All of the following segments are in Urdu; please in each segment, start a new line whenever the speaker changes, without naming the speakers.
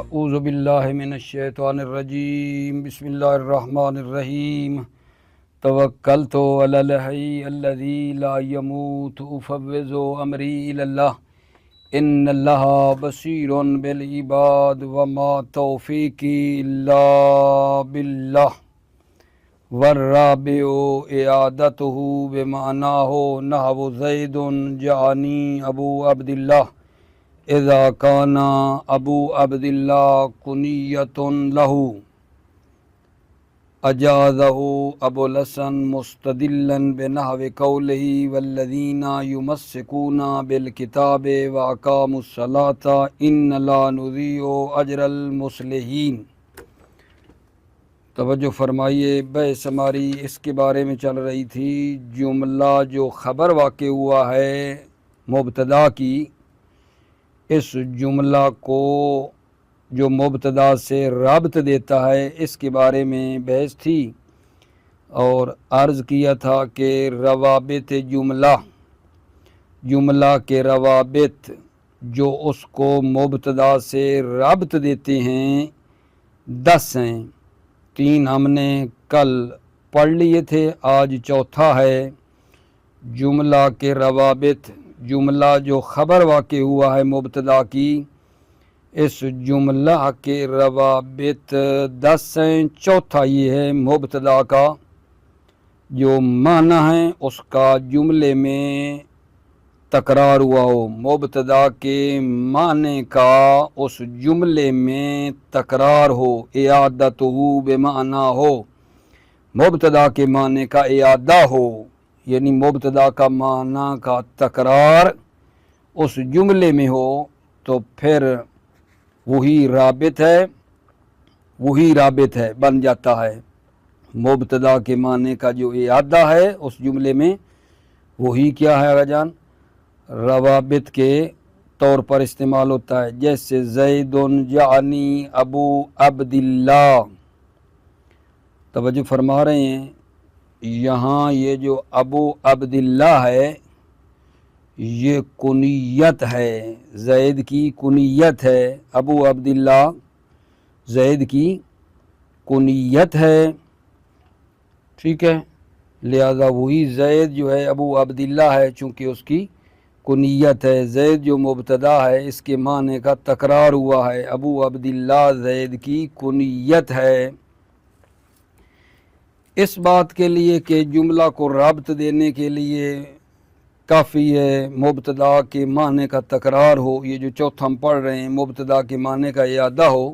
اعوذ باللہ من الشیطان الرجیم بسم اللہ الرحمن الرحیم توکلت علی الحی الذی لا یموت افوض امری الی اللہ ان اللہ بصیر بالعباد وما توفیقی الا باللہ والرابع اعادتہ بمعناہ نحو زید جعانی ابو عبداللہ اذا کان ابو عبداللہ کنیۃ لہ اجازہ ابو الحسن مستدلا بنحو قولہ والذین یمسکون بالکتاب واقاموا الصلاۃ ان لا نضیع اجر المصلحین۔ توجہ فرمائیے، بحث ہماری اس کے بارے میں چل رہی تھی جملہ جو خبر واقع ہوا ہے مبتدا کی، اس جملہ کو جو مبتدا سے رابط دیتا ہے اس کے بارے میں بحث تھی، اور عرض کیا تھا کہ روابط جملہ کے روابط جو اس کو مبتدا سے رابط دیتے ہیں 10 ہیں۔ 3 ہم نے کل پڑھ لیے تھے، آج چوتھا ہے جملہ کے روابط۔ جملہ جو خبر واقع ہوا ہے مبتدا کی، اس جملہ کے روابط 10 ہیں۔ چوتھا یہ ہے مبتدا کا جو معنی ہے اس کا جملے میں تکرار ہوا ہو، مبتدا کے معنی کا اس جملے میں تکرار ہو، اعادتہ بمعنی ہو، مبتدا کے معنی کا اعادہ ہو، یعنی مبتدا کا معنی کا تکرار اس جملے میں ہو، تو پھر وہی رابط ہے بن جاتا ہے۔ مبتدا کے معنی کا جو اعادہ ہے اس جملے میں، وہی کیا ہے آقا جان؟ روابط کے طور پر استعمال ہوتا ہے۔ جیسے زید جعانی ابو عبداللہ، توجہ فرما رہے ہیں، یہاں یہ جو ابو عبداللہ ہے یہ کنیت ہے، زید کی کنیت ہے، ابو عبداللہ زید کی کنیت ہے، ٹھیک ہے، لہذا وہی زید جو ہے ابو عبداللہ ہے، چونکہ اس کی کنیت ہے۔ زید جو مبتدا ہے اس کے معنی کا تکرار ہوا ہے، ابو عبداللہ زید کی کنیت ہے۔ اس بات کے لیے کہ جملہ کو رابط دینے کے لیے کافی ہے مبتدا کے معنی کا تکرار ہو، یہ جو چوتھا ہم پڑھ رہے ہیں مبتدا کے معنی کا اعادہ ہو،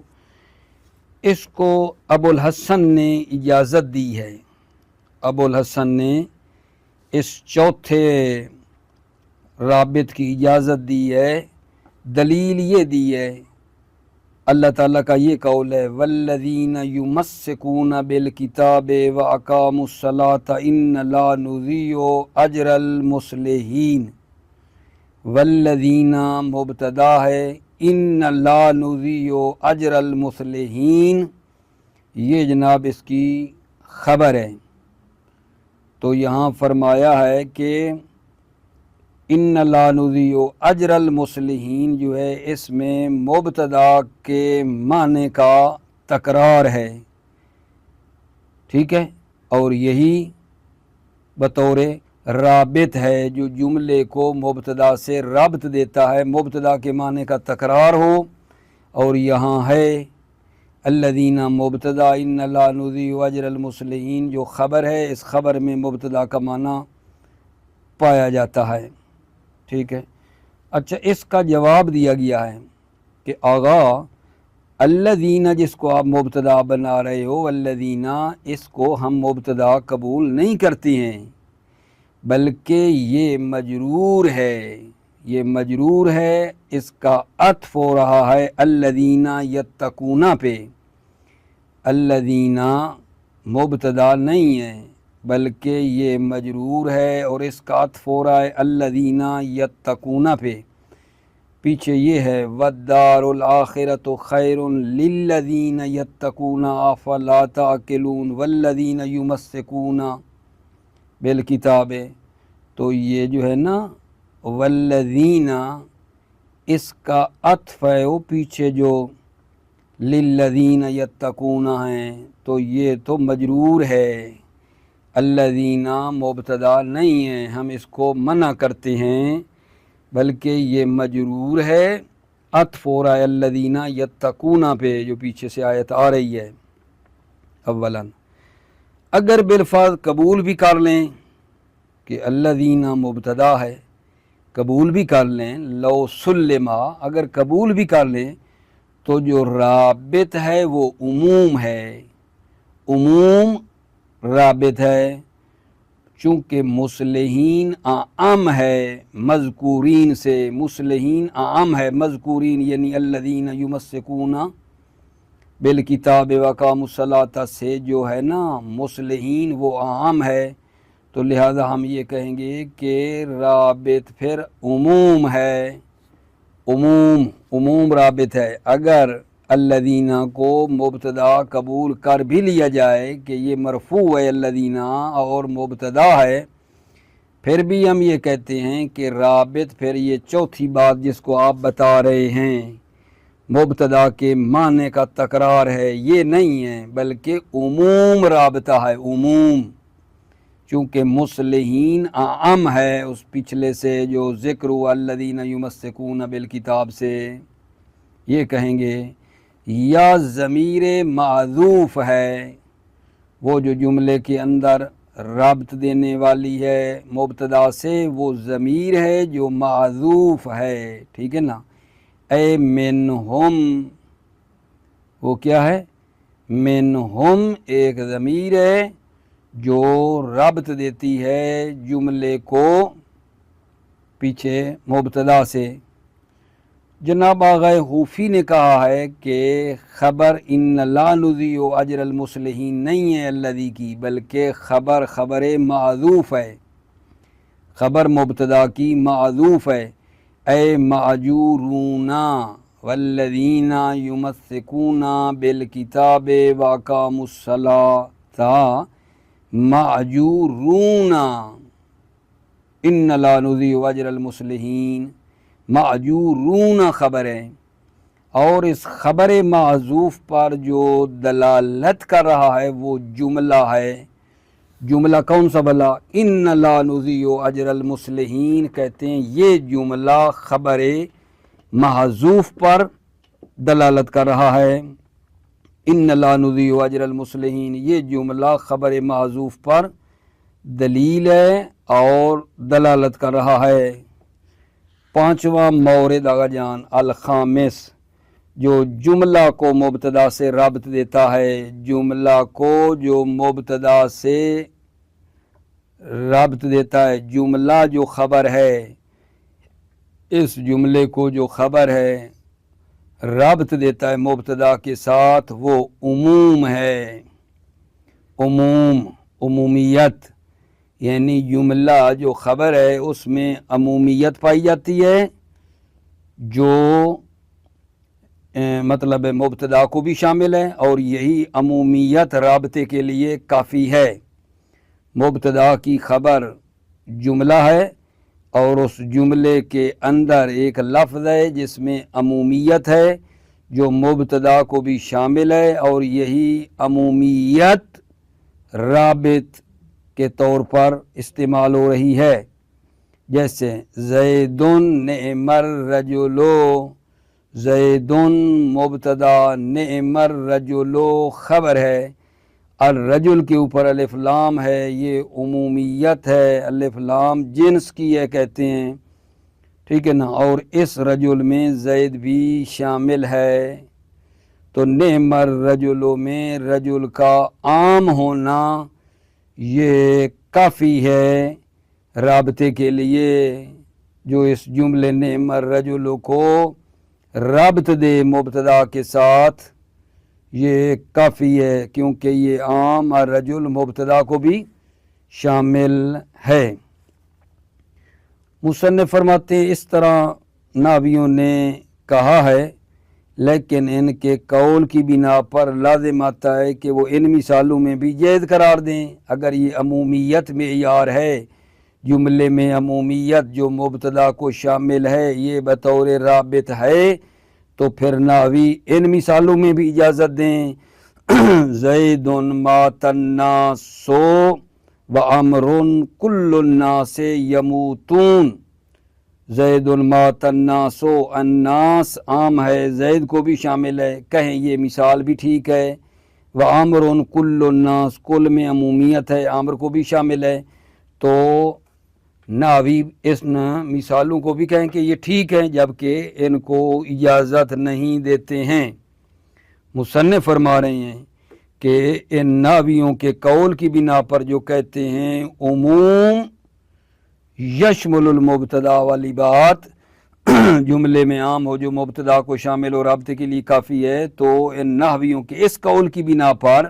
اس کو ابو الحسن نے اجازت دی ہے۔ ابو الحسن نے اس چوتھے رابط کی اجازت دی ہے۔ دلیل یہ دی ہے، اللہ تعالیٰ کا یہ قول ہے والذین یمسکون بالکتاب واقاموا الصلاۃ ان لا نضیع اجر المصلحین۔ والذین مبتدا ہے، ان لا نضیع اجر المصلحین یہ جناب اس کی خبر ہے۔ تو یہاں فرمایا ہے کہ ان لا نضیع اجر المصلحین جو ہے اس میں مبتدا کے معنی کا تکرار ہے، ٹھیک ہے، اور یہی بطور رابط ہے جو جملے کو مبتدا سے رابط دیتا ہے، مبتدا کے معنی کا تکرار ہو، اور یہاں ہے الذین مبتدا ان لا نضیع اجر المصلحین جو خبر ہے، اس خبر میں مبتدا کا معنی پایا جاتا ہے، ٹھیک ہے۔ اچھا، اس کا جواب دیا گیا ہے کہ آغا الذین جس کو آپ مبتدا بنا رہے ہو، الذین اس کو ہم مبتدا قبول نہیں کرتے ہیں، بلکہ یہ مجرور ہے، اس کا عطف ہو رہا ہے الذین یتقون پہ۔ الذین مبتدا نہیں ہے بلکہ یہ مجرور ہے اور اس کا عطف ہو رہا ہے الذین یتقون پہ۔ پیچھے یہ ہے والدار الآخرۃ خیر للذین یتقون افلا تعقلون والذین یمسکون بالکتاب، تو یہ جو ہے نا والذین اس کا عطف ہے وہ پیچھے جو للذین یتقون ہیں تو یہ تو مجرور ہے، الذین مبتدا نہیں ہے، ہم اس کو منع کرتے ہیں بلکہ یہ مجرور ہے، عطف ہو رہا ہے الذین یتقون پہ جو پیچھے سے آیت آ رہی ہے۔ اولا اگر بالفاظ قبول بھی کر لیں کہ الذین مبتدا ہے، قبول بھی کر لیں، لو سلما اگر قبول بھی کر لیں تو جو رابط ہے وہ عموم ہے، عموم رابط ہے، چونکہ مصلحین اعم ہے مذکورین سے، مصلحین اعم ہے مذکورین یعنی الذین یمسکون بالکتاب واقاموا الصلاۃ سے جو ہے نا مصلحین وہ اعم ہے، تو لہذا ہم یہ کہیں گے کہ رابط پھر عموم ہے، عموم رابط ہے۔ اگر الذین کو مبتدا قبول کر بھی لیا جائے کہ یہ مرفوع ہے الذین اور مبتدا ہے، پھر بھی ہم یہ کہتے ہیں کہ رابط پھر یہ چوتھی بات جس کو آپ بتا رہے ہیں مبتدا کے معنی کا تکرار ہے، یہ نہیں ہے بلکہ عموم رابطہ ہے، عموم، چونکہ مصلحین اعم ہے اس پچھلے سے جو ذکر ہوا الذین یمسکون بالکتاب سے، یہ کہیں گے۔ یا ضمیر معذوف ہے، وہ جو جملے کے اندر رابط دینے والی ہے مبتدا سے، وہ ضمیر ہے جو معذوف ہے، ٹھیک ہے نا، اے منہم، وہ کیا ہے، منہم ایک ضمیر ہے جو ربط دیتی ہے جملے کو پیچھے مبتدا سے۔ جناب آغا حوفی نے کہا ہے کہ خبر ان لا نضیع اجر المصلحین نہیں ہے الذی کی، بلکہ خبر معذوف ہے، خبر مبتدا کی معذوف ہے، اے معجورون والذین یمسکون بالکتاب واقاموا الصلاۃ معجورون، ان لا نضیع اجر المصلحین، معجورون خبر ہے، اور اس خبر معذوف پر جو دلالت کر رہا ہے وہ جملہ ہے، جملہ کون سا بلا، ان لا نضیع اجر المصلحین، کہتے ہیں یہ جملہ خبر معذوف پر دلالت کر رہا ہے، ان لا نضیع اجر المصلحین، یہ جملہ خبر معذوف پر دلیل ہے اور دلالت کر رہا ہے۔ پانچواں مورد آغا جان الخامس، جو جملہ کو مبتدا سے رابط دیتا ہے، جملہ کو جو مبتدا سے رابط دیتا ہے، جملہ جو خبر ہے، اس جملے کو جو خبر ہے رابط دیتا ہے مبتدا کے ساتھ، وہ عموم ہے، عمومیت، یعنی جملہ جو خبر ہے اس میں عمومیت پائی جاتی ہے جو مطلب مبتدا کو بھی شامل ہے، اور یہی عمومیت رابطے کے لیے کافی ہے۔ مبتدا کی خبر جملہ ہے اور اس جملے کے اندر ایک لفظ ہے جس میں عمومیت ہے جو مبتدا کو بھی شامل ہے، اور یہی عمومیت رابط کے طور پر استعمال ہو رہی ہے، جیسے زید نعم الرجل، زید مبتدا، نعم الرجل خبر ہے، الرجل کے اوپر الف لام ہے، یہ عمومیت ہے، الف لام جنس کی ہے کہتے ہیں، ٹھیک ہے نا، اور اس رجل میں زید بھی شامل ہے، تو نعم الرجل میں رجل کا عام ہونا یہ کافی ہے رابطے کے لیے، جو اس جملے نعم الرجل کو رابط دے مبتدا کے ساتھ، یہ کافی ہے کیونکہ یہ عام الرجل مبتدا کو بھی شامل ہے۔ مصنف فرماتے ہیں اس طرح ناویوں نے کہا ہے، لیکن ان کے قول کی بنا پر لازم آتا ہے کہ وہ ان مثالوں میں بھی جائز قرار دیں۔ اگر یہ عمومیت معیار ہے، جملے میں عمومیت جو مبتدا کو شامل ہے یہ بطور رابط ہے، تو پھر ناوی ان مثالوں میں بھی اجازت دیں، زیدن مات الناس و امرن کل الناس یموتون، زید مات الناس، الناس عام ہے، زید کو بھی شامل ہے، کہیں یہ مثال بھی ٹھیک ہے، و امرن کل الناس، کل میں عمومیت ہے، عامر کو بھی شامل ہے، تو ناوی اس مثالوں کو بھی کہیں کہ یہ ٹھیک ہیں، جبکہ ان کو اجازت نہیں دیتے ہیں۔ مصنف فرما رہے ہیں کہ ان ناویوں کے قول کی بنا پر جو کہتے ہیں عموم یشمل المبتدا والی بات، جملے میں عام ہو جو مبتدا کو شامل اور رابطے کے لیے کافی ہے، تو ان نحویوں کے اس قول کی بنا پر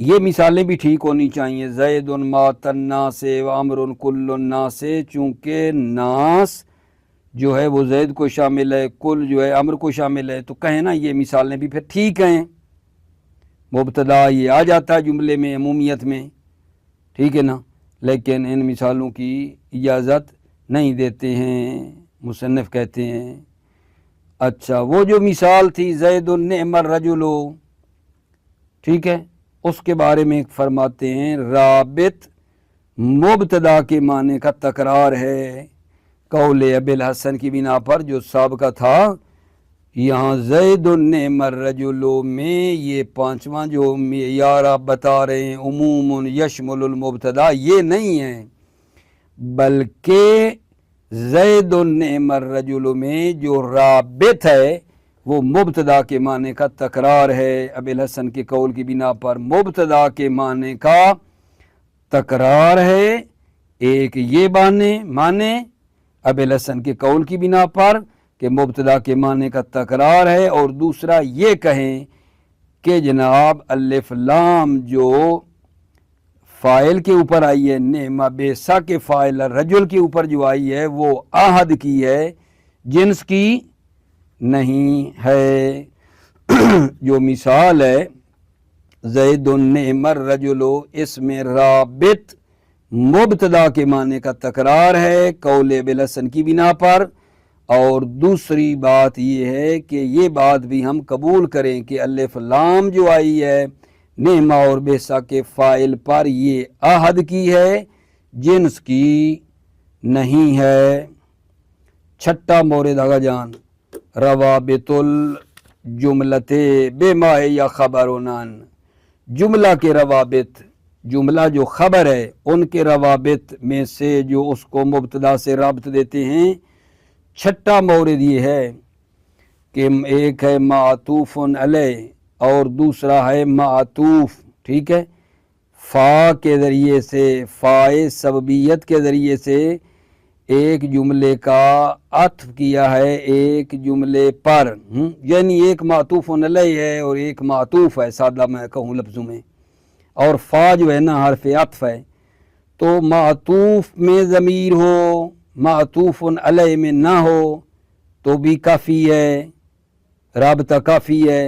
یہ مثالیں بھی ٹھیک ہونی چاہیے، زید مات الناس و امر کل الناس، چونکہ ناس جو ہے وہ زید کو شامل ہے، کل جو ہے امر کو شامل ہے، تو کہیں نا یہ مثالیں بھی پھر ٹھیک ہیں، مبتدا یہ آ جاتا ہے جملے میں عمومیت میں، ٹھیک ہے نا، لیکن ان مثالوں کی اجازت نہیں دیتے ہیں، مصنف کہتے ہیں۔ اچھا، وہ جو مثال تھی زید نعم الرجل، ٹھیک ہے، اس کے بارے میں فرماتے ہیں رابط مبتدا کے معنی کا تکرار ہے، قول ابی الحسن کی بنا پر جو سابقہ تھا، یہاں زید نعم الرجل میں یہ پانچواں جو معیار آپ بتا رہے ہیں عموم یشمل المبتدا، یہ نہیں ہے، بلکہ زید نعم الرجل میں جو رابط ہے وہ مبتدا کے معنی کا تکرار ہے، ابی الحسن کے قول کی بنا پر مبتدا کے معنی کا تکرار ہے، ایک یہ معنی ابی الحسن کے قول کی بنا پر کہ مبتدا کے معنی کا تکرار ہے، اور دوسرا یہ کہیں کہ جناب الف لام جو فاعل کے اوپر آئی ہے، نعمہ بیسا کے فاعل رجل کے اوپر جو آئی ہے وہ عہد کی ہے، جنس کی نہیں ہے۔ جو مثال ہے زید نعم الرجل، اس میں رابط مبتدا کے معنی کا تکرار ہے قول ابی الحسن کی بنا پر، اور دوسری بات یہ ہے کہ یہ بات بھی ہم قبول کریں کہ الف لام جو آئی ہے نعمہ اور بیسا کے فاعل پر یہ عہد کی ہے، جنس کی نہیں ہے۔ چھٹا مورد آگا جان، روابط الجملت بما یا خبرنان، جملہ کے روابط، جملہ جو خبر ہے ان کے روابط میں سے جو اس کو مبتدا سے رابط دیتے ہیں، چھٹا مورد یہ ہے کہ ایک ہے معطوف علیہ اور دوسرا ہے معطوف، ٹھیک ہے، فا کے ذریعے سے، فائے سببیت کے ذریعے سے ایک جملے کا عطف کیا ہے ایک جملے پر، یعنی ایک معطوف علیہ ہے اور ایک معطوف ہے، سادہ میں کہوں لفظوں میں، اور فا جو ہے نا حرف عطف ہے، تو معطوف میں ضمیر ہو، معطوف علیہ میں نہ ہو تو بھی کافی ہے، رابطہ کافی ہے،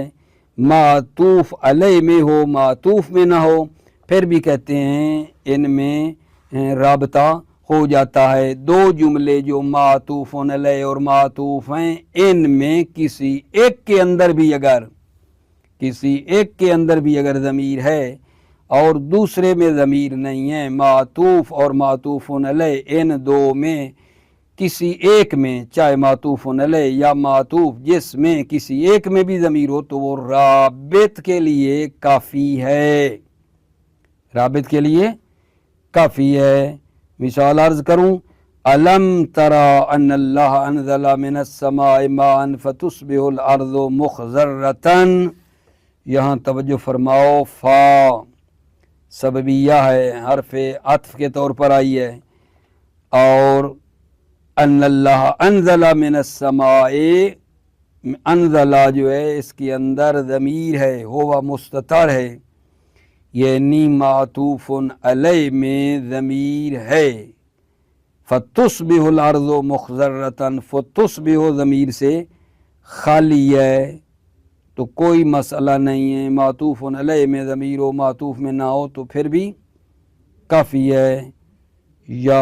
معطوف علیہ میں ہو معطوف میں نہ ہو پھر بھی کہتے ہیں ان میں رابطہ ہو جاتا ہے۔ دو جملے جو معطوف علیہ اور معطوف ہیں، ان میں کسی ایک کے اندر بھی اگر ضمیر ہے اور دوسرے میں ضمیر نہیں ہے، معطوف اور معطوف علیہ ان دو میں کسی ایک میں، چاہے معطوف علیہ یا معطوف جس میں کسی ایک میں بھی ضمیر ہو تو وہ رابط کے لیے کافی ہے، رابط کے لیے کافی ہے۔ مثال عرض کروں، الم ترى ان اللہ انزل من السماء ماء فتصبح الارض مخضرۃ، یہاں توجہ فرماؤ، فا سببیہ ہے، حرف عطف کے طور پر آئی ہے، اور ان اللہ انزل من السماء، انزل جو ہے اس کے اندر ضمیر ہے، ہوا مستتر ہے، یعنی معطوف علیہ میں ضمیر ہے، فتصبح الارض مخضرۃ، فتصبح ضمیر سے خالی ہے تو کوئی مسئلہ نہیں ہے، معطوف علیہ میں ضمیر ہو معطوف میں نہ ہو تو پھر بھی کافی ہے۔ یا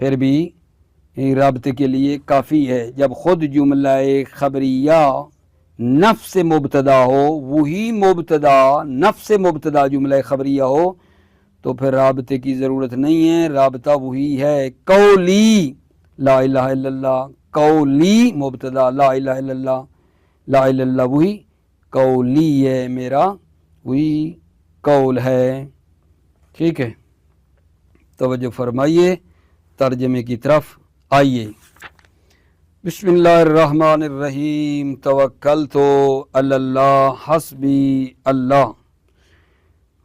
پھر بھی رابطے کے لیے کافی ہے. جب خود جملہ خبریہ نفس مبتدا ہو، وہی مبتدا نفس مبتدا جملہ خبریہ ہو تو پھر رابطے کی ضرورت نہیں ہے. رابطہ وہی ہے قولی لا الہ الا اللہ، قولی مبتدا لا الہ الا اللہ، لا الہ الا اللہ وہی قولی ہے، میرا وہی قول ہے. ٹھیک ہے، توجہ فرمائیے، ترجمے کی طرف آئیے. بسم اللہ الرحمن الرحیم. توکلت علی اللہ حسبی اللہ.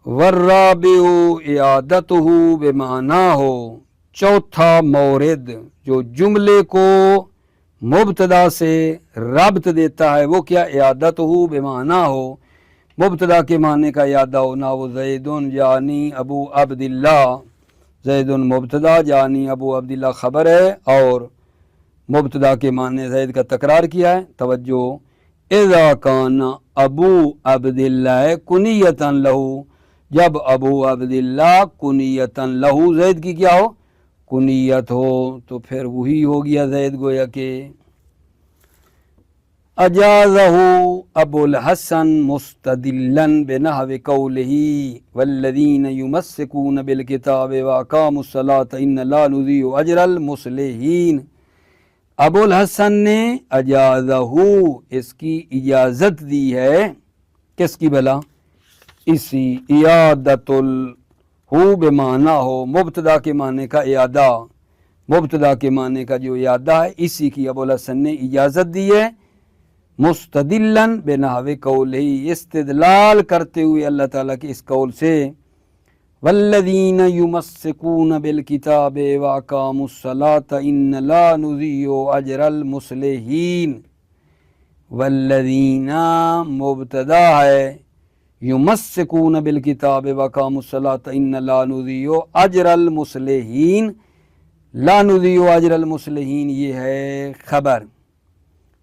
والرابع اعادتہ بمعنی ہو. چوتھا مورد جو جملے کو مبتدا سے ربط دیتا ہے وہ کیا؟ اعادتہ بمعنی ہو، مبتدا کے معنی کا اعادہ ہونا. وہ زیدن جانی ابو عبداللہ، زیدن مبتدا جانی ابو عبداللہ خبر ہے، اور مبتدا کے معنی زید کا تکرار کیا ہے. توجہ، اذا کان ابو عبداللہ کنیتا لہو، جب ابو عبداللہ کنیتا لہو زید کی کیا ہو؟ کنیت ہو، تو پھر وہی ہو گیا زید گویا کہ. اجازہ ابو الحسن مستدلا بنحو قولہ والذین یمسکون بالکتاب واقاموا الصلاۃ ان لا نضیع اجر المصلحین. ابو الحسن نے اجازہ اس کی اجازت دی ہے، کس کی بلا؟ اسی اعادت ہو بمعنی ہو، مبتدا کے معنی کا اعادہ، مبتدا کے معنی کا جو اعادہ ہے اسی کی ابو الحسن نے اجازت دی ہے. مستدلن بنحو قولہ، استدلال کرتے ہوئے اللہ تعالیٰ کے اس قول سے. والذین یمسکون بالکتاب واقاموا الصلاۃ ان لا نضیع اجر المصلحین. والذین مبتدا ہے، یمسکون بالکتاب واقاموا الصلاۃ ان لا نضیع اجر المصلحین. لا نضیع اجر المصلحین یہ ہے خبر،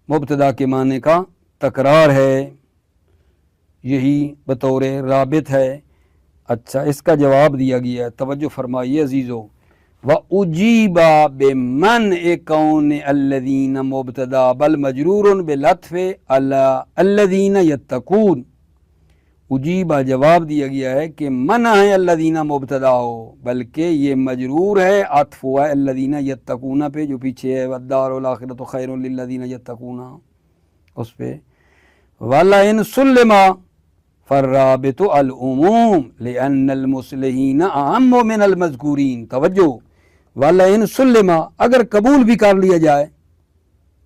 مبتدا کے معنی کا تکرار ہے، یہی بطور رابط ہے. اچھا، اس کا جواب دیا گیا ہے، توجہ فرمائیے عزیزو. وَأُجِيبَ بِمَنْعِ كَوْنِ الَّذِينَ مُبْتَدَى بل مجرور بالعطف علی الذین یتقون. اجیبہ جواب دیا گیا ہے کہ منع ہے الذین مبتدا ہو، بلکہ یہ مجرور ہے، عطف ہوا ہے الذین یتقون پہ جو پیچھے ہے، والدار الاخرۃ خیر للذین یتقون اس پہ. وَلَئِنْ سُلِّمَ فالرابط العموم لأن المصلحین اعم من المذکورین. توجہ، وَلَئِنْ سُلِّمَ اگر قبول بھی کر لیا جائے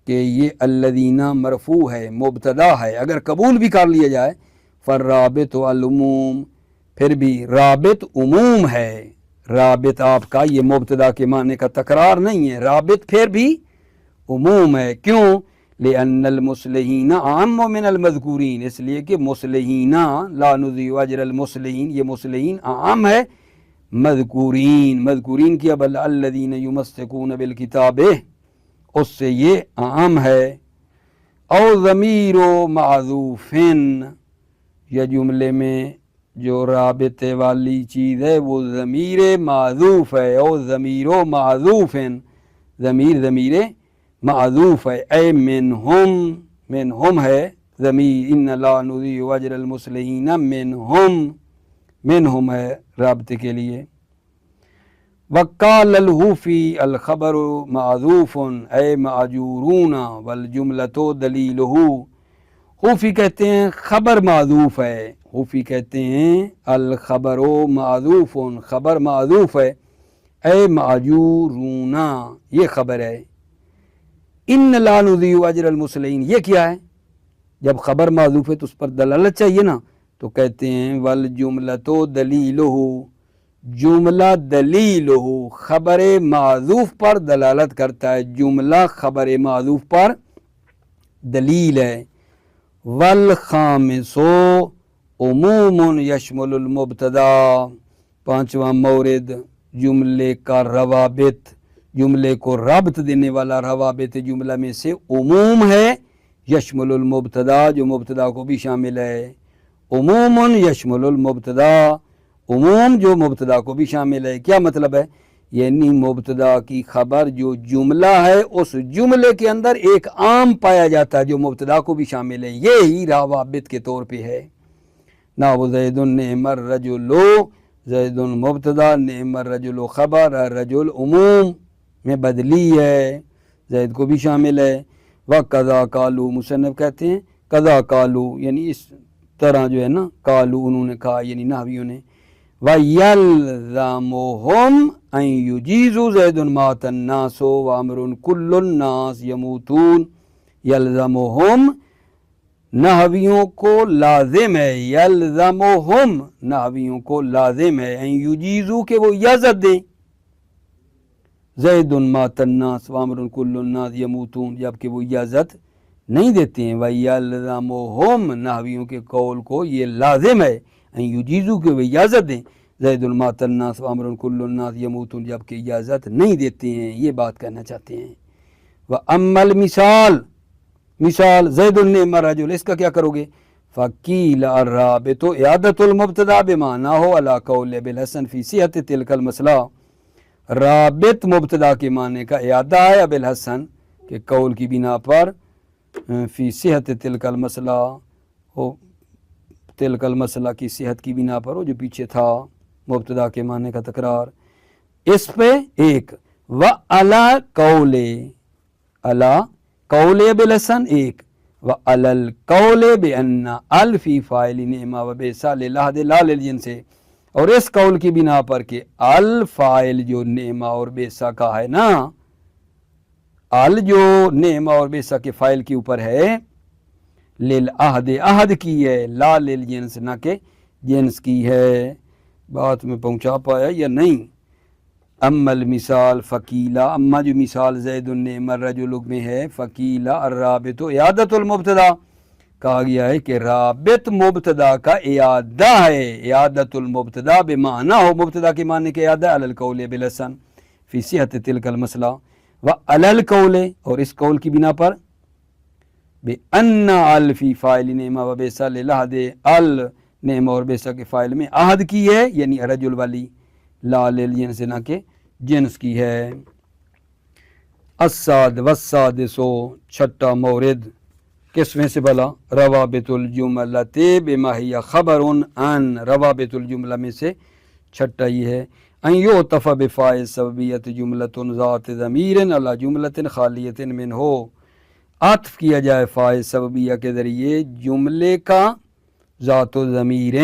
کہ یہ الذین مرفوع ہے، مبتدا ہے، اگر قبول بھی کر لیا جائے فالرابط العموم، پھر بھی رابط عموم ہے. رابط آپ کا یہ مبتدا کے معنی کا تکرار نہیں ہے، رابط پھر بھی عموم ہے. کیوں؟ لأن المصلحین اعم من المذکورین، اس لیے کہ مصلحین لا نضیع اجر المصلحین، یہ مصلحین اعم ہے مذکورین. مذکورین کیا بل الذین یمسکون بالکتاب، اس سے یہ اعم ہے. او ضمیر معذوفن، یا جملے میں جو رابطے والی چیز ہے وہ ضمیر معذوف ہے. او ضمیر معذوفن، ضمیر معذوف ہے. اے منہم ہے ضمیر، ان لا نضیع اجر المصلحین منہم ہے رابطے کے لیے. وقال الحوفی الخبر معذوف اے معجورون والجملۃ دلیلہ. حوفی کہتے ہیں خبر معذوف ہے، حوفی کہتے ہیں الخبر معذوف، خبر معذوف ہے، اے معجورون یہ خبر ہے. ان لا نضیع اجر المصلحین یہ کیا ہے؟ جب خبر معذوف ہے تو اس پر دلالت چاہیے نا، تو کہتے ہیں والجملۃ دلیلہ، جملہ دلیلہ خبر معذوف پر دلالت کرتا ہے، جملہ خبر معذوف پر دلیل ہے. والخامس عموم یشمل المبتدا، پانچواں مورد جملے کا روابط، جملے کو ربط دینے والا روابط جملہ میں سے عموم ہے، یشمل المبتدا جو مبتدا کو بھی شامل ہے. عموم یشمل المبتدا، عموم جو مبتدا کو بھی شامل ہے. کیا مطلب ہے یعنی مبتدا کی خبر جو جملہ ہے اس جملے کے اندر ایک عام پایا جاتا ہے جو مبتدا کو بھی شامل ہے، یہی روابط کے طور پہ ہے۔ نحو زید نعم الرجل، زید مبتدا نعم الرجل خبر، الرجل عموم میں بدلی ہے، زید کو بھی شامل ہے۔ وَقَذَا قَالُوا، مصنف کہتے ہیں قضا قالو یعنی اس طرح جو ہے نا، قالو انہوں نے کہا یعنی نحویوں نے، وَيَلْزَمُهُمْ أَن يُجِيزُوا زَيْدٌ مَاتَ النَّاسُ وَأَمْرٌ كُلُّ النَّاسِ يَمُوتُونَ، یلزمہم نحویوں کو لازم ہے، یلزمہم نحویوں کو لازم ہے، ان یجیزو کہ وہ اجازت دیں، زید مات الناس وامر کل الناس یموتون جبکہ وہ اجازت نہیں دیتے ہیں، ویلزمہم نحویوں کے قول کو یہ لازم ہے، ان یجیزو کہ وہ اجازت دیں، زید مات الناس وامر کل الناس یموتون جبکہ اجازت نہیں دیتے ہیں، یہ بات کہنا چاہتے ہیں۔ وَأَمَّا الْمِثَالِ، مثال زید نعم الرجل، اس کا کیا کرو گے؟ فقیل الرابط اعادۃ المبتدا بمعنی ہو علی قول ابی الحسن فی صحت تلک المسئلہ، رابط مبتدا کے معنی کا اعادہ ہے ابی الحسن کے قول کی بنا پر، فی صحت تلک المسئلہ ہو، تلک المسئلہ کی صحت کی بنا پر ہو جو پیچھے تھا مبتدا کے معنی کا تکرار، اس پہ ایک وعلی قول، علی قول ابی الحسن ایک، وعلی القول بأن الفی فاعل نعمہ و بئس للعہد لا للجنس، اور اس قول کی بنا پر کہ الفاعل جو نعمہ اور بئس کا ہے نا، ال جو نعمہ اور بئس کے فاعل کے اوپر ہے، للعہد عہد کی ہے، لا للجنس نہ کہ جنس کی ہے۔ بات میں پہنچا پایا یا نہیں؟ اما المثال فقیلا، اما جو مثال زید نعم الرجل میں ہے، فقیلا الرابط اعادۃ المبتدا، کہا گیا ہے کہ رابط مبتدا کا اعادہ ہے، اعادۃ المبتدا بمعنی ہو، مبتدا کے معنی کے اعادہ، علی القول ابی الحسن فی صحت تلک المسئلہ، وعلی القول اور اس قول کی بنا پر، بأن الفی فاعل نعمہ و بئس للعہد، ال نعمہ اور بئس کے فاعل میں عہد کی ہے یعنی رجل والی، لا للجنس نہ کہ جنس کی ہے۔ الساد والسادسو، چھٹا مورد، کس میں سے بلا؟ روابط الجملۃ بما ہی خبر عن، روابط الجملہ میں سے چھٹا یہ ہے، ان یعطف بفاعل سببیت جملۃ ذات ضمیر علی جملۃ خالیۃ منہ، عطف کیا جائے فاعل سببیہ کے ذریعے جملے کا ذات و ضمیر،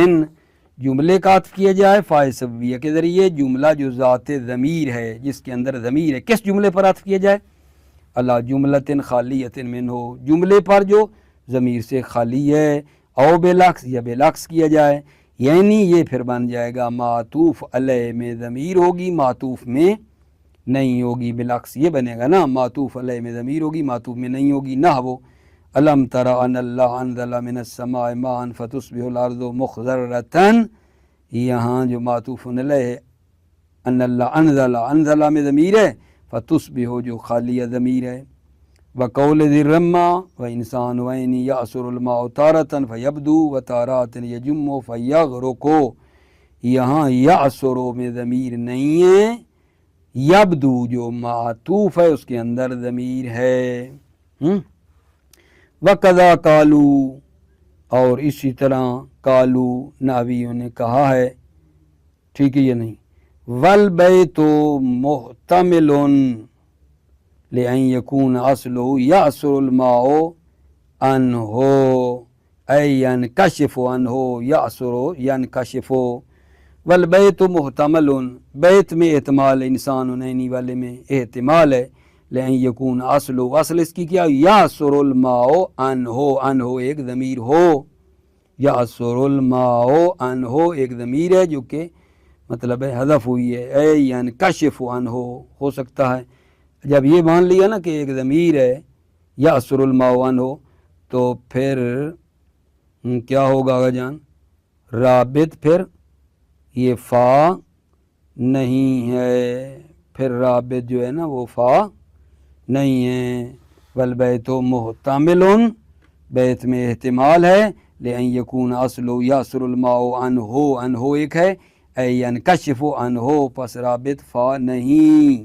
جملے کا عطف کیا جائے فاعل سببیہ کے ذریعے جملہ جو ذات ضمیر ہے، جس کے اندر ضمیر ہے، کس جملے پر عطف کیا جائے؟ اللہ جملۃ خالیۃ منہ، جملے پر جو ضمیر سے خالی ہے، او بالعکس یا بالعکس کیا جائے، یعنی یہ پھر بن جائے گا معطوف علیہ میں ضمیر ہوگی، معطوف میں نہیں ہوگی، بالعکس یہ بنے گا نا، معطوف علیہ میں ضمیر ہوگی، معطوف میں نہیں ہوگی۔ نحو الم تر ان اللہ انزل من السماء ماء فتصبح الارض مخضرۃ، یہاں جو معطوف علیہ ہے ان اللہ انزل، انزل میں ضمیر ہے، فتصبح جو خالیہ ضمیر ہے۔ وقول ذی الرمہ وانسان وین یعصر الماء تارۃ فیبدو وتارۃ یجم فیغرق، یہاں یعصر میں ضمیر نہیں ہے، یبدو جو معطوف ہے اس کے اندر ضمیر ہے۔ وَقَذَا قَالُوا، اور اسی طرح قالو نحویوں نے کہا ہے، ٹھیک ہے یا نہیں؟ وَالْبَيْتُ مُحْتَمِلٌ لِأَنْ يَكُونَ أَصْلُهُ يَعْصُرُ الْمَاءُ عَنْهُ أَيْ يَنْكَشِفُ عَنْهُ يَعْصُرُ يَنْكَشِفُ، وَالْبَيْتُ مُحْتَمَلٌ، بیت میں احتمال، انسان نینی والے میں احتمال ہے، لئن یکون اصل، اصل اس کی کیا؟ یعصر الماء عنہ، عنہ ایک ضمیر ہو، یعصر الماء عنہ ایک ضمیر ہے جو کہ مطلب ہے حذف ہوئی ہے، اے ینکشف عنہ، ہو سکتا ہے جب یہ مان لیا نا کہ ایک ضمیر ہے یعصر الماء عنہ، تو پھر کیا ہوگا آگا جان؟ رابط پھر یہ فا نہیں ہے، پھر رابط جو ہے نا وہ فا نہیں ہے۔ والبیت محتمل، بیت میں احتمال ہے، لئن یکون اصل یعصر الماء عنہ، عنہ ایک ہے، ینکشف عنہ پس رابط فا نہیں۔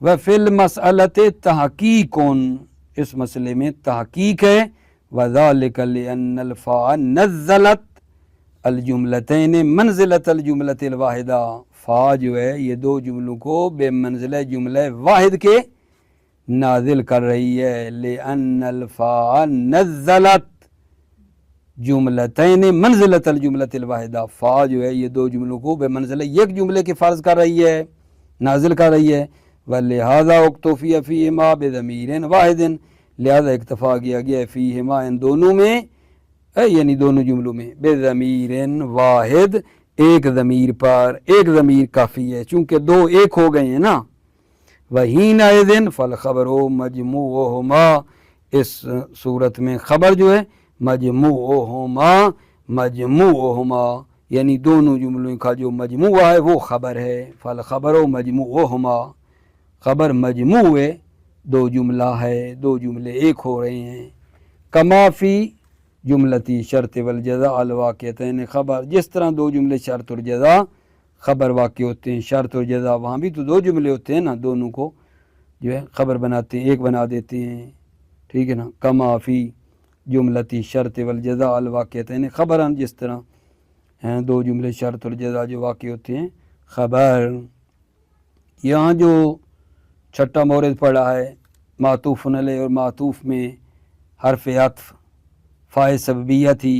وفی المسألۃ تحقیق اس مسئلے میں تحقیق ہے، وذالک لأن الفاء نزلت الجملتین منزلۃ الجملۃ الواحدہ، فا جو ہے یہ دو جملوں کو بے منزلہ جملہ واحد کے نازل کر رہی ہے۔ لأن الفاء نزلت جملتین منزلۃ الجملۃ الواحدہ، فا جو ہے یہ دو جملوں کو بے منزلہ ایک جملے کے فرض کر رہی ہے، نازل کر رہی ہے۔ وَلِهَذَا اُكْتُفِيَ فِيهِمَا بِضَمِيرٍ وَاحِدٍ، لہذا اکتفا کیا گیا ہے فیہما ان دونوں میں، یعنی دونوں جملوں میں، بِضَمِيرٍ واحد ایک ضمیر پر، ایک ضمیر کافی ہے چونکہ دو ایک ہو گئے ہیں نا۔ وَحِينَئِذٍ فَالْخَبَرُ مَجْمُوعُهُمَا، اس صورت میں خبر جو ہے مجموعہما یعنی دونوں جملوں کا جو مجموعہ ہے وہ خبر ہے۔ فالخبر مجموعہما، خبر مجموع دو جملہ ہے، دو جملے ایک ہو رہے ہیں۔ کما فی جملتی شرط والجزاء الواقعتین، خبر جس طرح دو جملے شرط اور جزا خبر واقع ہوتے ہیں، شرط اور جزا وہاں بھی تو دو جملے ہوتے ہیں نا، دونوں کو جو ہے خبر بناتے ہیں، ایک بنا دیتے ہیں، ٹھیک ہے نا۔ کما فی جملتی شرط والجزاء الواقعتین خبراً، جس طرح ہیں دو جملے شرط اور جزا جو واقع ہوتے ہیں خبر۔ یہاں جو چھٹا مورد پڑا ہے معطوف علیہ، اور معطوف میں حرف عطف فائے سببیہ تھی،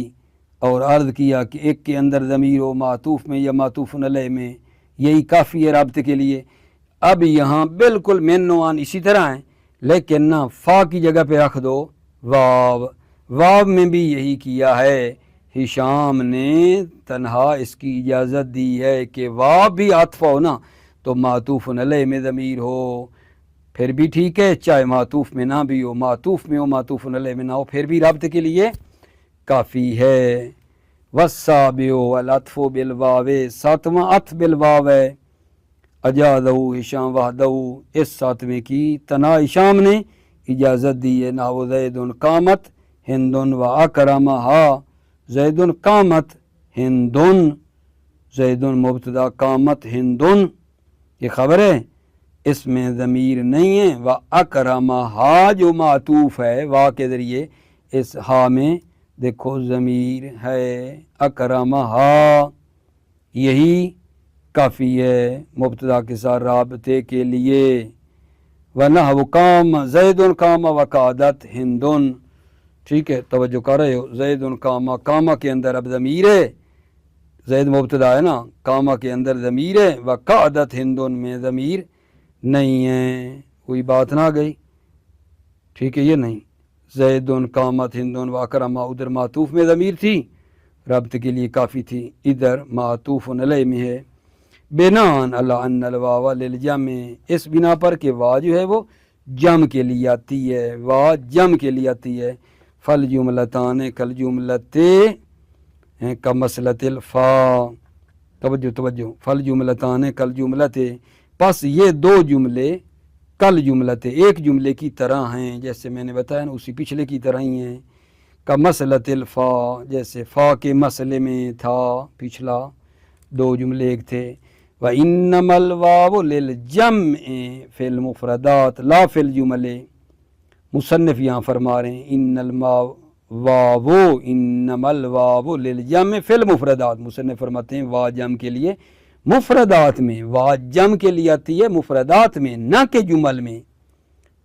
اور عرض کیا کہ ایک کے اندر ضمیر ہو معطوف میں یا معطوف علیہ میں، یہی کافی ہے رابطے کے لیے۔ اب یہاں بالکل من نوعان اسی طرح ہیں، لیکن نہ فا کی جگہ پہ رکھ دو واو، واو میں بھی یہی کیا ہے۔ ہشام نے تنہا اس کی اجازت دی ہے کہ واو بھی عطف ہو نا تو معطوف علیہ میں ضمیر ہو، پھر بھی ٹھیک ہے، چاہے معطوف میں نہ بھی ہو، معطوف میں ہو معطوف علیہ میں نہ ہو، پھر بھی رابطے کے لیے کافی ہے۔ والسابع العطف بالواو، ساتواں عطف بالواو ہے۔ اجازہ ہشام وحدہ، اس ساتویں کی تنہا ہشام نے اجازت دی ہے۔ نحو زید قامت ہند و اکرمہا، زید قامت ہند، زید مبتدا قامت ہند یہ خبر ہے، اس میں ضمیر نہیں ہے۔ و اکرمہا جو معطوف ہے وا کے ذریعے، اس ہا میں دیکھو ضمیر ہے، اکرمہا یہی کافی ہے مبتدا کے ساتھ رابطے کے لیے۔ وَنَحْوُ قَامَ زَيْدٌ قَامَ وَقَعَدَتْ ہِنْدٌ، ٹھیک ہے، توجہ کر رہے ہو، زید قامہ، قامہ کے اندر اب ضمیر ہے، زید مبتدا ہے نا، قامہ کے اندر ضمیر ہے، وَقَعَدَتْ ہِنْدٌ میں ضمیر نہیں ہے، کوئی بات نہ گئی، ٹھیک ہے، یہ نہیں، زید قامت ہند و اکرمہ ادھر معطوف میں ضمیر تھی، رابطے کے لیے کافی تھی، ادھر معطوف علیہ میں ہے۔ بناءً علی ان الواو للجمع، اس بنا پر کہ وا جو ہے وہ جمع کے لیے آتی ہے، وا جمع کے لیے آتی ہے۔ فالجملتان کالجملۃ کمثلۃ الفا، توجہ، فالجملتان کالجملۃ، پس یہ دو جملے کل جملت ایک جملے کی طرح ہیں، جیسے میں نے بتایا نا اسی پچھلے کی طرح ہی ہیں۔ کمثلۃ الفا، جیسے فا کے مسئلے میں تھا پچھلا، دو جملے ایک تھے۔ وَإِنَّمَا الْوَاوُ لِلْجَمْعِ فِي الْمُفْرَدَاتِ لَا فِي الْجُمَلِ، مصنف یہاں فرما رہے ہیں انما الواو للجمع فی المفردات، مصنف فرماتے ہیں وا جمع کے لیے مفردات میں، وا جمع کے لیے آتی ہے مفردات میں نہ کہ جمل میں۔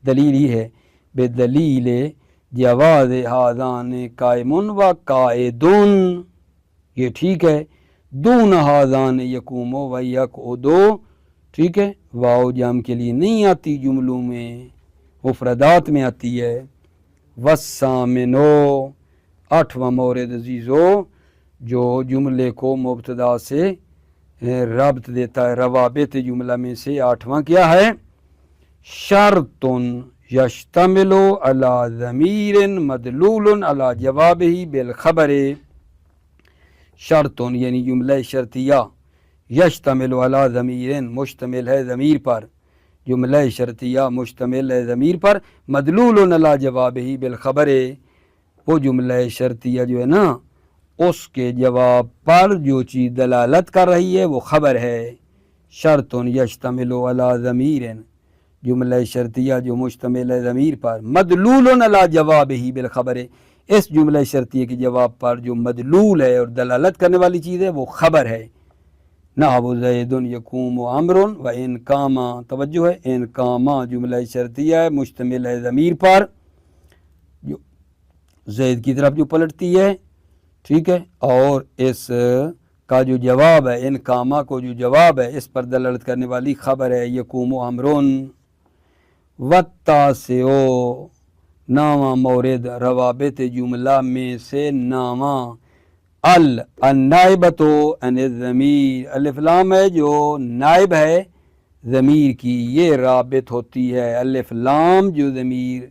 دلیل ہی ہے بے دلیل جواز ہاذان قائم و قائدون، یہ ٹھیک ہے، دون ہاذان یقوم و یقعدو، ٹھیک ہے، واو جمع کے لیے نہیں آتی جملوں میں، مفردات میں آتی ہے۔ والثامنو، آٹھواں مورد عزیزو، جو جملے کو مبتدا سے ربط دیتا ہے، روابط جملہ میں سے آٹھواں کیا ہے؟ شرط یشتمل علی ضمیر مدلول علی جوابہ بالخبر، شرط یعنی جملہ شرطیہ، یشتمل علی ضمیر مشتمل ہے ضمیر پر، جملہ شرطیہ مشتمل ہے ضمیر پر، مدلول علی جوابہ بالخبر، وہ جملہ شرطیہ جو ہے نا اس کے جواب پر جو چیز دلالت کر رہی ہے وہ خبر ہے۔ شرط یشتمل علی ضمیر، جملہ شرطیہ جو مشتمل ہے ضمیر پر، مدلول علی جوابہ بالخبر، اس جملہ شرطیہ کے جواب پر جو مدلول ہے اور دلالت کرنے والی چیز ہے وہ خبر ہے۔ نحو زید یقوم عمر و ان کاما، توجہ ہے، ان کاما جملہ شرطیہ ہے مشتمل ہے ضمیر پر جو زید کی طرف جو پلٹتی ہے، ٹھیک ہے، اور اس کا جو جواب ہے، ان کاما کو جو جواب ہے اس پر دلالت کرنے والی خبر ہے یقوم عمرون۔ والتاسع، نامہ مورد روابط جملہ میں سے نامہ النائبۃ عن الضمیر، الف لام ہے جو نائب ہے ضمیر کی، یہ رابط ہوتی ہے، الف لام جو ضمیر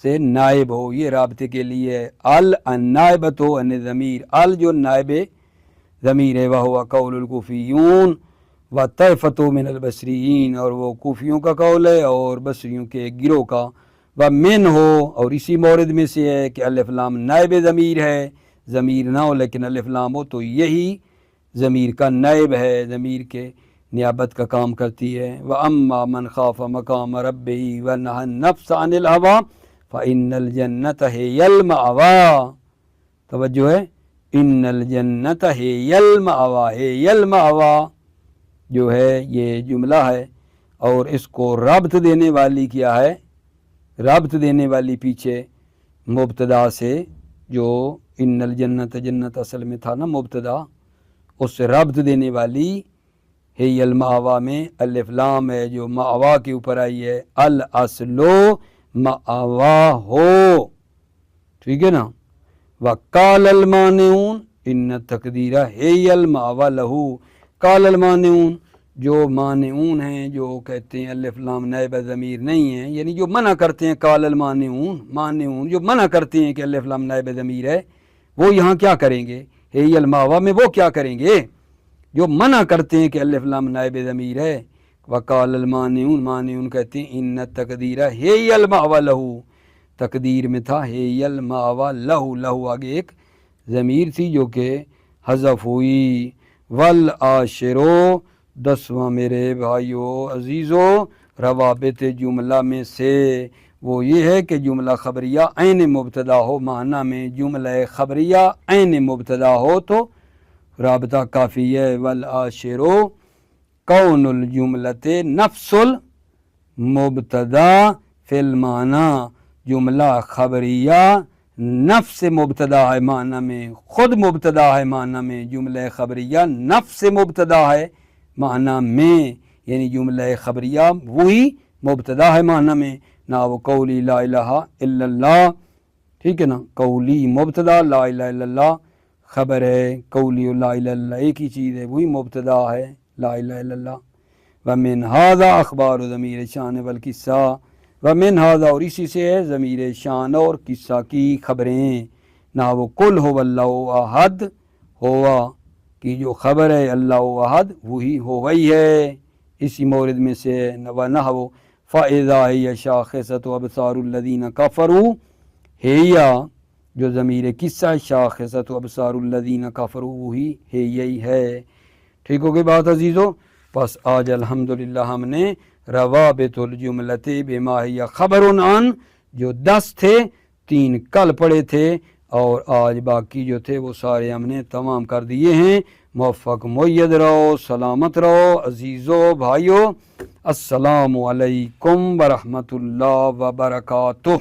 سے نائب ہو یہ رابطے کے لیے، النائبۃ عن الضمیر، ال جو نائب ضمیر ہے، وہو قول الکوفیون وطائفۃ من البصریین، اور وہ کوفیوں کا قول ہے اور بصریوں کے گروہ کا، ومن ہو، اور اسی مورد میں سے ہے کہ الف لام نائب ضمیر ہے، ضمیر نہ ہو لیکن الف لام ہو تو یہی ضمیر کا نائب ہے، ضمیر کے نیابت کا کام کرتی ہے۔ وَأَمَّا مَنْ خَافَ مَقَامَ رَبِّهِ وَنَهَى النَّفْسَ عَنِ الْهَوَىٰ فَإِنَّ الْجَنَّةَ هِيَ الْمَأْوَىٰ، توجہ ہے، ان الجنت ہے المأویٰ، ہے المأویٰ جو ہے یہ جملہ ہے، اور اس کو ربط دینے والی کیا ہے، ربط دینے والی پیچھے مبتدا سے، جو ان الجنت، جنت اصل میں تھا نا مبتدا، اس سے ربط دینے والی ہے المأویٰ میں الف لام ہے جو مأویٰ کے اوپر آئی ہے، الاصلو مأویٰ ہو، ٹھیک ہے نا۔ وقال المانعون، ان تقدیرہ ہے المأویٰ لہو، قال المانعون، جو مانعون ہیں، جو کہتے ہیں الف لام نائب ضمیر نہیں ہے، یعنی جو منع کرتے ہیں، قال المانعون، مانعون جو منع کرتے ہیں کہ الف لام نائب ضمیر ہے، وہ یہاں کیا کریں گے، ہے المأویٰ میں وہ کیا کریں گے، جو منع کرتے ہیں کہ الف لام نائب ضمیر ہے۔ وقال المانعون، مانعون کہتے ہیں ان تقدیرہ ہے المأویٰ لہو، تقدیر میں تھا ہے المأویٰ لہو، لہو آگے ایک ضمیر تھی جو کہ حذف ہوئی۔ والعاشرو، 10واں میرے بھائیو عزیزو روابط جملہ میں سے وہ یہ ہے کہ جملہ خبریہ عین مبتدا ہو، معنی میں جملہ خبریہ عین مبتدا ہو تو رابطہ کافی ہے۔ والعاشرو کون الجملۃ نفس المبتدا فی المعنی، جملہ خبریہ نفس مبتدا ہے معنی میں، خود مبتدا ہے معنی میں، جملہ خبریہ نفس مبتدا ہے معنی میں، یعنی جملہ خبریہ وہی مبتدا ہے معنی میں، نہ وہ قولی لا الہ الا اللہ، ٹھیک ہے نا، قولی مبتدا، لا الہ الا اللہ خبر ہے، قولی و لا الہ الا اللہ ایک ہی چیز ہے، وہی مبتدا ہے لا الہ الا اللہ۔ ومن ھذا اخبار ضمیر شان والقصہ، ومن ھذا اور اسی سے ہے ضمیر شان اور قصہ کی خبریں، نہ وہ قل هو اللہ احد، ہوا کی جو خبر ہے اللہ احد وہی ہوئی ہے، اسی مورد میں سے ونحو فاذا هی شاخصۃ ابصار الذین کفروا، ہیا جو ضمیر قصہ شاخصۃ ابصار الذین کفروا وہی ہے، یہی ہے، ٹھیک ہو گئی بات عزیزو۔ بس آج الحمدللہ ہم نے روابط الجملۃ بما ہی خبر عن جو 10 تھے، 3 کل پڑھے تھے اور آج باقی جو تھے وہ سارے ہم نے تمام کر دیے ہیں۔ موفق مؤید رہو، سلامت رہو عزیزو بھائیو، السلام علیکم ورحمۃ اللہ وبرکاتہ۔